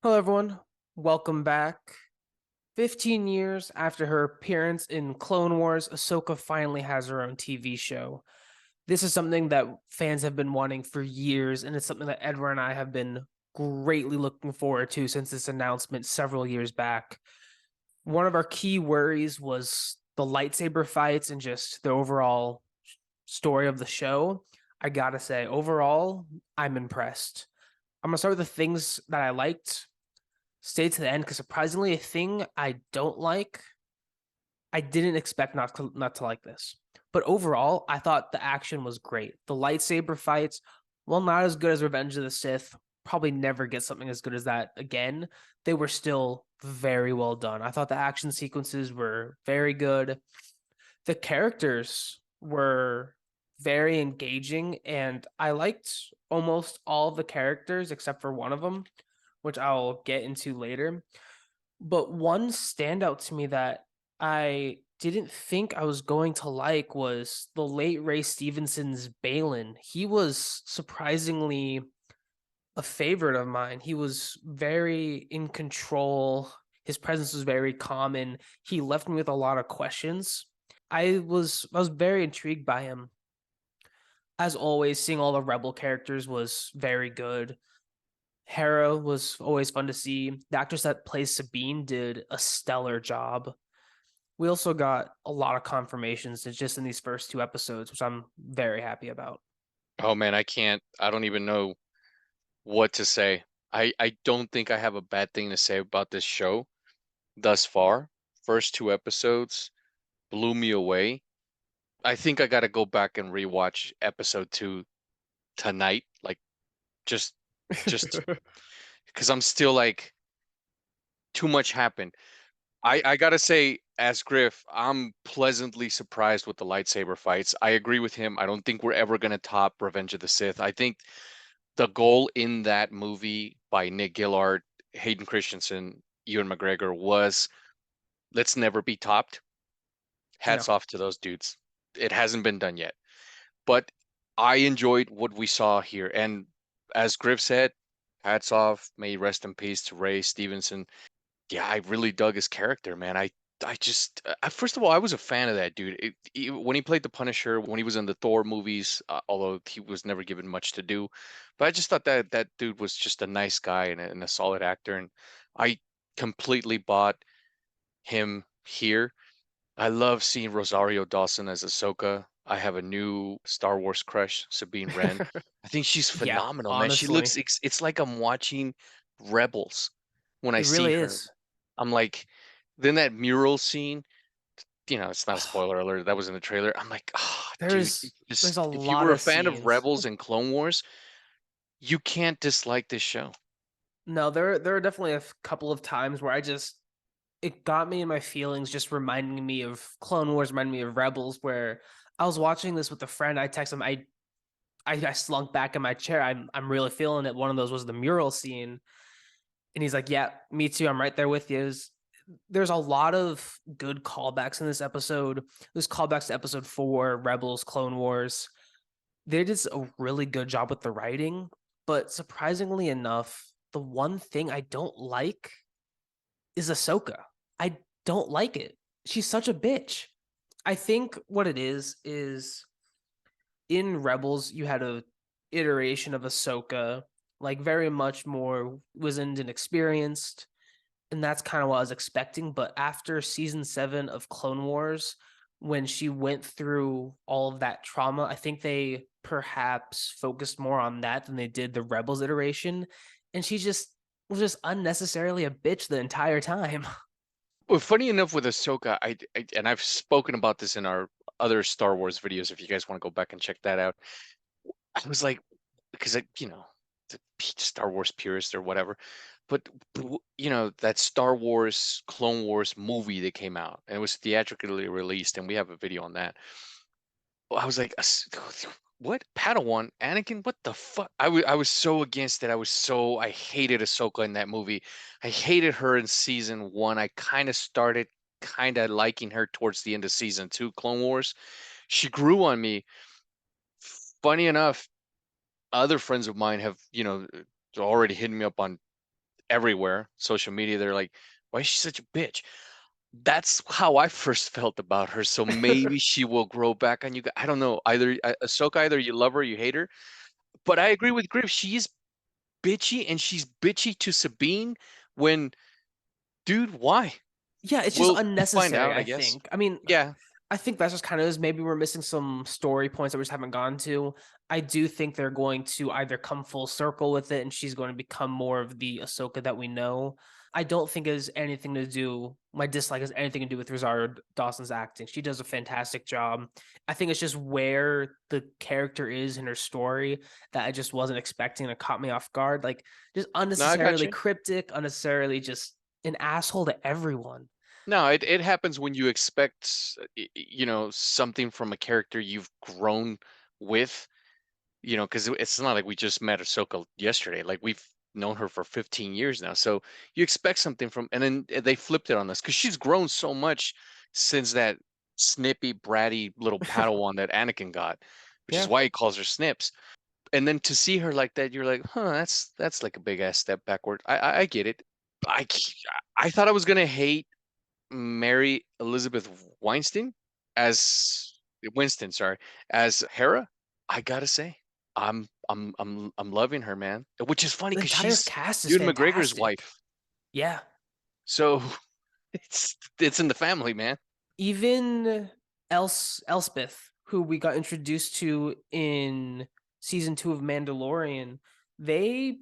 Hello, everyone. Welcome back. 15 years after her appearance in Clone Wars, Ahsoka finally has her own TV show. This is something that fans have been wanting for years, and it's something that Edward and I have been greatly looking forward to since this announcement several years back. One of our key worries was the lightsaber fights and just the overall story of the show. I gotta say, overall, I'm impressed. I'm gonna start with the things that I liked, stay to the end, because surprisingly, a thing I don't like, I didn't expect not to like this. But overall, I thought the action was great. The lightsaber fights, well, not as good as Revenge of the Sith, probably never get something as good as that again. They were still very well done. I thought the action sequences were very good. The characters were very engaging, and I liked almost all of the characters except for one of them, which I'll get into later. But one standout to me that I didn't think I was going to like was the late Ray Stevenson's Balin. He was surprisingly a favorite of mine. He was very in control. His presence was very calm, and he left me with a lot of questions. I was very intrigued by him. As always, seeing all the rebel characters was very good. Hera was always fun to see. The actress that plays Sabine did a stellar job. We also got a lot of confirmations just in these first two episodes, which I'm very happy about. Oh man, I don't even know what to say. I don't think I have a bad thing to say about this show thus far. First two episodes blew me away. I think I got to go back and rewatch episode 2 tonight, like just just because I'm still like too much happened. I gotta say, as Griff, I'm pleasantly surprised with the lightsaber fights. I agree with him. I don't think we're ever gonna top Revenge of the Sith. I think the goal in that movie by Nick Gillard, Hayden Christensen, Ewan McGregor was let's never be topped. No, Hats off to those dudes. It hasn't been done yet. But I enjoyed what we saw here. And as Griff said, hats off. May he rest in peace to Ray Stevenson. Yeah, I really dug his character, man. I just first of all, I was a fan of that dude. When he played the Punisher, when he was in the Thor movies, although he was never given much to do, but I just thought that that dude was just a nice guy and a solid actor, and I completely bought him here. I love seeing Rosario Dawson as Ahsoka. I have a new Star Wars crush, Sabine Wren. I think she's yeah, phenomenal, man. She honestly, looks, it's like I'm watching Rebels when I it see really her. is. I'm like, then that mural scene, it's not a spoiler alert. That was in the trailer. I'm like, ah, dude, There's a if you lot were a of fan of scenes. Rebels and Clone Wars, you can't dislike this show. No, there are definitely a couple of times where it got me in my feelings, just reminding me of Clone Wars, reminding me of Rebels, where I was watching this with a friend. I text him, I slunk back in my chair. I'm really feeling it. One of those was the mural scene, and he's like, "Yeah, me too. I'm right there with you." There's a lot of good callbacks in this episode. There's callbacks to episode 4, Rebels, Clone Wars. They did a really good job with the writing, but surprisingly enough, the one thing I don't like is Ahsoka. I don't like it. She's such a bitch. I think what it is in Rebels you had a iteration of Ahsoka, like very much more wizened and experienced, and that's kind of what I was expecting. But after season 7 of Clone Wars, when she went through all of that trauma, I think they perhaps focused more on that than they did the Rebels iteration, and she just was just unnecessarily a bitch the entire time. Well, funny enough with Ahsoka, and I've spoken about this in our other Star Wars videos. If you guys want to go back and check that out, I was like, because the Star Wars purist or whatever, but that Star Wars Clone Wars movie that came out and it was theatrically released, and we have a video on that. I was like, what Padawan, Anakin? What the fuck? I was so against it. I hated Ahsoka in that movie. I hated her in season one. I kind of started kind of liking her towards the end of season two, Clone Wars. She grew on me. Funny enough, other friends of mine have already hit me up on everywhere, social media. They're like, "Why is she such a bitch?" That's how I first felt about her. So maybe she will grow back on you. I don't know. Either Ahsoka, either you love her, or you hate her. But I agree with Griff. She is bitchy, and she's bitchy to Sabine. When, dude, why? Yeah, it's just We'll find unnecessary, out, I I guess. think. I mean, Yeah. I think that's just kind of is maybe we're missing some story points that we just haven't gone to. I do think they're going to either come full circle with it and she's going to become more of the Ahsoka that we know. I don't think it has anything to do, my dislike has anything to do with Rosario Dawson's acting. She does a fantastic job. I think it's just where the character is in her story that I just wasn't expecting and it caught me off guard. Like, just No, I got unnecessarily you. cryptic, unnecessarily just an asshole to everyone. No, it happens when you expect, something from a character you've grown with, because it's not like we just met Ahsoka yesterday. Like we've known her for 15 years now. So you expect something from, and then they flipped it on us because she's grown so much since that snippy, bratty little Padawan that Anakin got, which is Yeah. why he calls her Snips. And then to see her like that, you're like, huh, that's like a big ass step backward. I get it. I I thought I was gonna hate Mary Elizabeth Weinstein as Winston, sorry, as Hera. I gotta say, I'm loving her, man. Which is funny The because entire she's cast is Ewan McGregor's fantastic. wife, Yeah. so it's in the family, man. Even Elspeth, who we got introduced to in season 2 of Mandalorian, they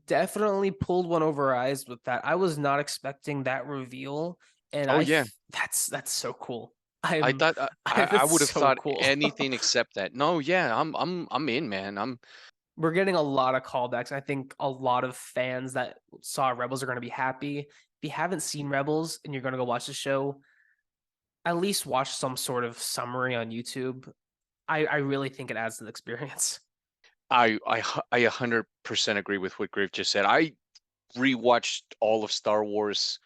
definitely pulled one over our eyes with that. I was not expecting that reveal, and Oh yeah, that's so cool. I I'm thought I that's would have so thought cool. anything except that. No, yeah, I'm in, man. We're getting a lot of callbacks. I think a lot of fans that saw Rebels are going to be happy. If you haven't seen Rebels and you're going to go watch the show, at least watch some sort of summary on YouTube. I really think it adds to the experience. I 100% agree with what Griff just said. I rewatched all of Star Wars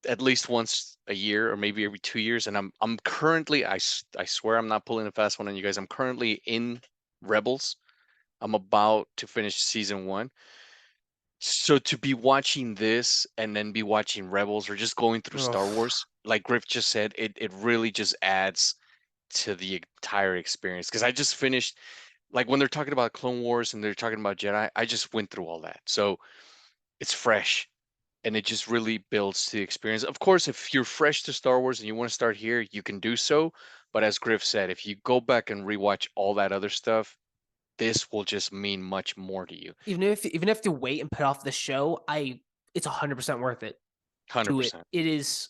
at least once a year or maybe every 2 years, and I'm currently I swear I'm not pulling a fast one on you guys. I'm currently in Rebels. I'm about to finish season one. So to be watching this and then be watching Rebels or just going through Star Ugh. Wars, like Griff just said, it really just adds to the entire experience. Because I just finished, like when they're talking about Clone Wars and they're talking about Jedi, I just went through all that. So it's fresh and it just really builds the experience. Of course, if you're fresh to Star Wars and you want to start here, you can do so. But as Griff said, if you go back and rewatch all that other stuff, this will just mean much more to you. Even if you have to wait and put off the show, I it's 100% worth it. Do it. 100%. It is,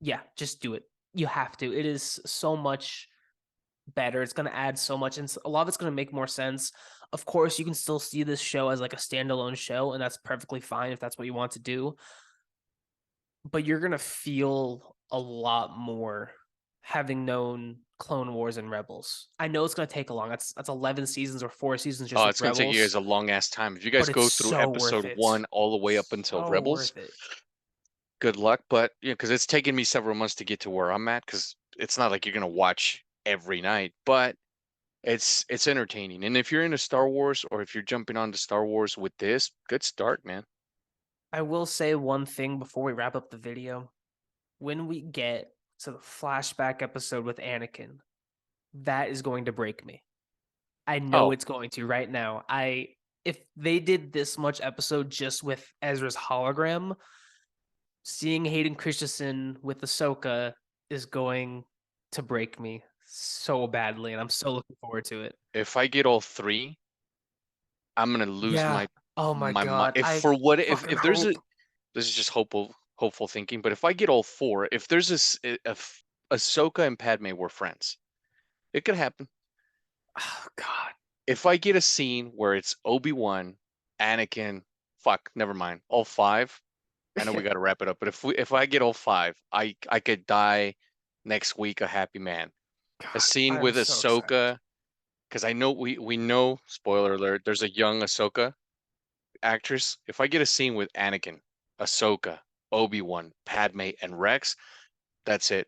yeah, just do it. You have to. It is so much better. It's going to add so much, and a lot of it's going to make more sense. Of course, you can still see this show as like a standalone show, and that's perfectly fine if that's what you want to do. But you're going to feel a lot more having known Clone Wars and Rebels. I know it's going to take a long. That's 11 seasons or 4 seasons just Oh, with it's gonna take you Rebels, guys a long ass time. If you but guys it's go through so episode worth it. one all the way up until So Rebels, worth it. good luck. But yeah, because it's taken me several months to get to where I'm at. Because it's not like you're gonna watch every night, but it's entertaining. And if you're into Star Wars or if you're jumping onto Star Wars with this, good start, man. I will say one thing before we wrap up the video. When we get to the flashback episode with Anakin, that is going to break me. I know Oh, it's going to right now. I If they did this much episode just with Ezra's hologram, seeing Hayden Christensen with Ahsoka is going to break me so badly, and I'm so looking forward to it. if I get all three, I'm gonna lose Yeah. my Oh my my mind. god. If I for what fucking if there's a, hope. this is just hopeful thinking, but if I get all four, if there's if Ahsoka and Padme were friends, it could happen. Oh god. If I get a scene where it's Obi-Wan, Anakin, fuck, never mind, all five. I know we got to wrap it up, but if I get all five, I could die next week a happy man. A God, scene I'm with so excited. Ahsoka, because I know we know, spoiler alert, there's a young Ahsoka actress. If I get a scene with Anakin, Ahsoka, Obi-Wan, Padme, and Rex, that's it.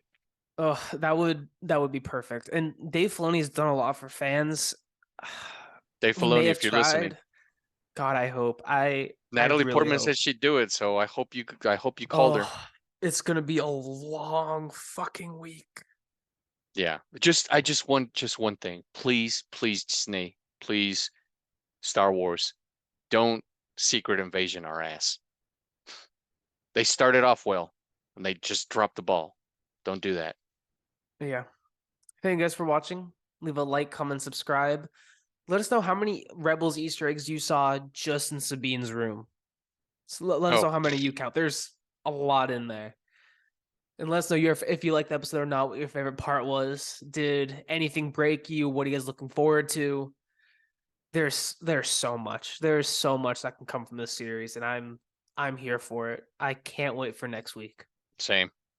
Oh, that would be perfect. And Dave Filoni's done a lot for fans. Dave He may Filoni, have if you're listening, tried. God, I hope. I Natalie really Portman hope. said she'd do it, so I hope you called her. Oh, it's gonna be a long fucking week. Yeah. I just want just one thing. Please, please, Disney, please, Star Wars, don't secret invasion our ass. They started off well and they just dropped the ball. Don't do that. Yeah. Thank you guys for watching. Leave a like, comment, subscribe. Let us know how many Rebels Easter eggs you saw just in Sabine's room. So let us Oh, know how many you count. There's a lot in there. And let us know if you liked the episode or not, what your favorite part was. Did anything break you? What are you guys looking forward to? There's so much. There's so much that can come from this series, and I'm here for it. I can't wait for next week. same.